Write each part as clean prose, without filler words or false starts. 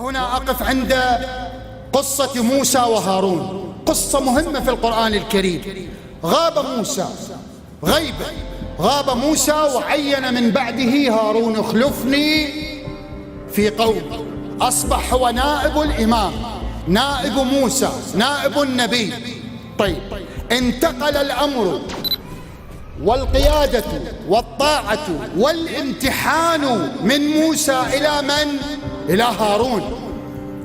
وهنا أقف عند قصة موسى وهارون، قصة مهمة في القرآن الكريم. غاب موسى غيبة، غاب موسى وعين من بعده هارون اخلفني في قوم، أصبح هو نائب الإمام، نائب موسى، نائب النبي. طيب، انتقل الأمر والقيادة والطاعة والامتحان من موسى إلى من؟ إلى هارون.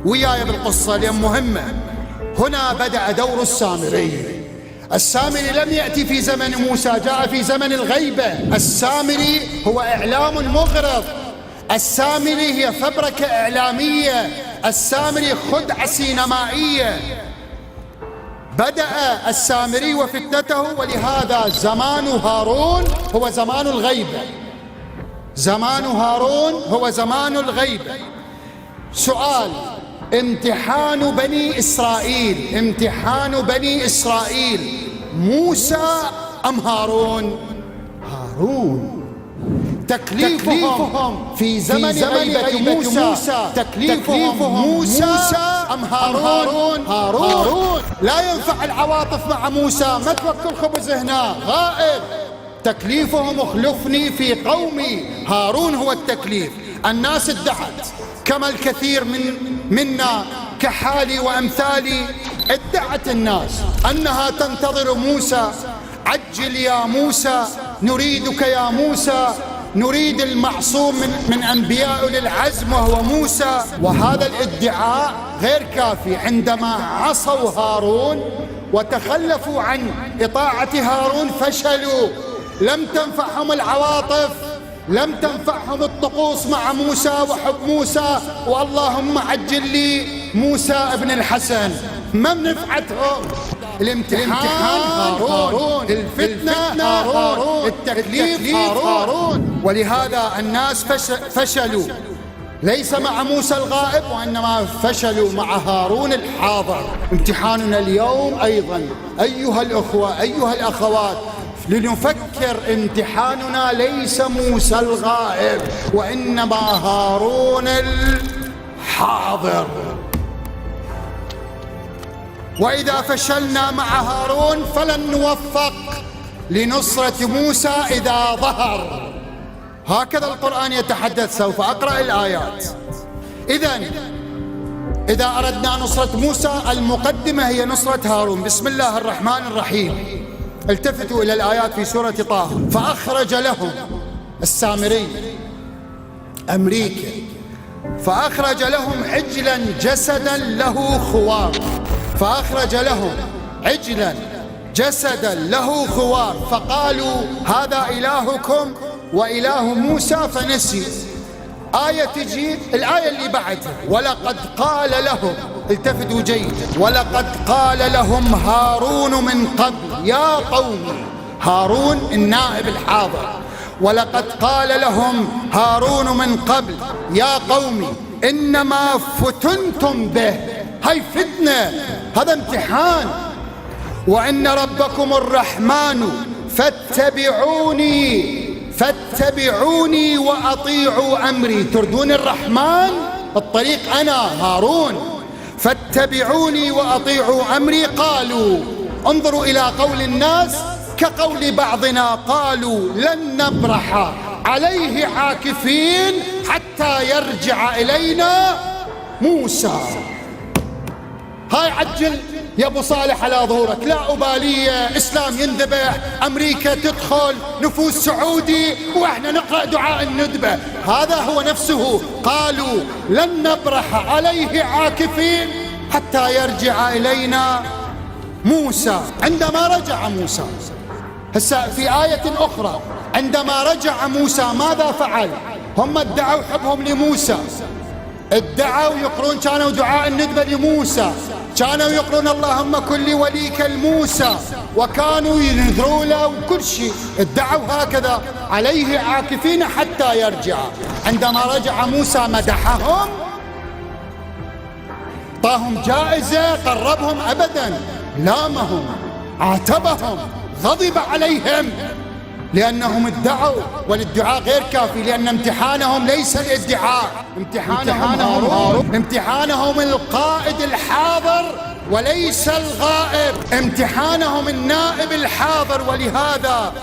وياي بالقصة لأن مهمة. هنا بدأ دور السامري. السامري لم يأتي في زمن موسى، جاء في زمن الغيبة. السامري هو إعلام مغرض، السامري هي فبركة إعلامية، السامري خدعة سينمائية. بدأ السامري وفتنته، ولهذا زمان هارون هو زمان الغيبة، زمان هارون هو زمان الغيبة. سؤال: امتحان بني إسرائيل، امتحان بني إسرائيل موسى أم هارون؟ هارون. تكليفهم في زمن غيبة موسى، تكليفهم موسى أم هارون؟ هارون. لا ينفع العواطف مع موسى، ما توكل خبز هنا، غائب. تكليفهم اخلفني في قومي. هارون هو التكليف. الناس ادعت، كما الكثير منا كحالي وأمثالي، ادعت الناس أنها تنتظر موسى. عجل يا موسى، نريدك يا موسى، نريد المعصوم من أنبياء للعزم وهو موسى. وهذا الادعاء غير كافي. عندما عصوا هارون وتخلفوا عن إطاعة هارون فشلوا. لم تنفعهم العواطف، لم تنفعهم الطقوس مع موسى وحب موسى، واللهم عجل لي موسى ابن الحسن. ما نفعتهم؟ الامتحان هارون، الفتنة هارون، التكليف هارون. ولهذا الناس فشلوا ليس مع موسى الغائب، وإنما فشلوا مع هارون الحاضر. امتحاننا اليوم أيضا أيها الأخوة أيها الأخوات، لنفكر امتحاننا ليس موسى الغائب، وإنما هارون الحاضر. وإذا فشلنا مع هارون فلن نوفق لنصرة موسى إذا ظهر. هكذا القرآن يتحدث. سوف أقرأ الآيات. إذا أردنا نصرة موسى، المقدمة هي نصرة هارون. بسم الله الرحمن الرحيم. التفتوا إلى الآيات في سورة طه. فأخرج لهم السامري أمريكا، فأخرج لهم عجلا جسدا له خوار، فأخرج لهم عجلا جسدا له خوار، فقالوا هذا إلهكم وإله موسى فنسي. آية تجي الآية اللي بعدها: ولقد قال لهم، التفتوا جيد، ولقد قال لهم هارون من قبل يا قوم. هارون النائب الحاضر. ولقد قال لهم هارون من قبل يا قوم إنما فتنتم به. هاي فتنة، هذا امتحان. وإن ربكم الرحمن فاتبعوني وأطيعوا أمري. تردون الرحمن؟ الطريق أنا هارون. فاتبعوني وأطيعوا أمري. قالوا، انظروا إلى قول الناس كقول بعضنا، قالوا لن نبرح عليه عاكفين حتى يرجع إلينا موسى. هاي عجل يا أبو صالح على ظهورك، لا أبالية، إسلام ينذبح، أمريكا تدخل، نفوذ سعودي، وإحنا نقرأ دعاء الندبة. هذا هو نفسه. قالوا لن نبرح عليه عاكفين حتى يرجع إلينا موسى. عندما رجع موسى، هسه في آية أخرى، عندما رجع موسى ماذا فعل؟ هم ادعوا حبهم لموسى، ادعوا يقرون، كانوا دعاء الندبة لموسى، كانوا يقرون اللهم كن لي وليك الموسى، وكانوا ينذروا له وكل شيء. ادعوا هكذا عليه عاكفين حتى يرجع. عندما رجع موسى مدحهم، طاهم جائزة، قربهم أبدا، لامهم، عاتبهم، غضب عليهم. لأنهم ادعوا، والادعاء غير كافي، لأن امتحانهم ليس الادعاء، امتحانهم القائد الحاضر وليس الغائب، امتحانهم النائب الحاضر. ولهذا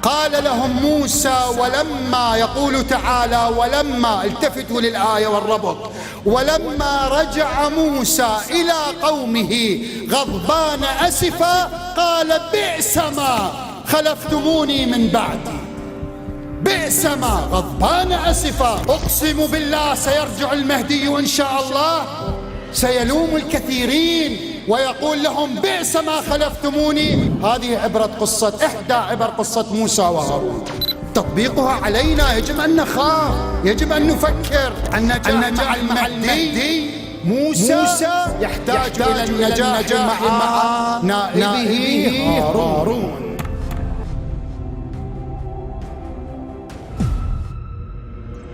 قال لهم موسى ولما، يقول تعالى ولما، التفتوا للآية والربط، ولما رجع موسى إلى قومه غضبان أسفا قال بئس ما خلفتموني من بعدي. بئس ما، غضبان أسفا. أقسم بالله سيرجع المهدي إن شاء الله، سيلوم الكثيرين ويقول لهم بئس ما خلفتموني. هذه عبرة قصة، إحدى عبر قصة موسى وهارون، تطبيقها علينا. يجب أن نخاف، يجب أن نفكر. النجاح مع المهدي موسى يحتاج إلى النجاح مع نائبه هارون.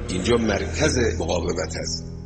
اینجا مرکز مقاومت است.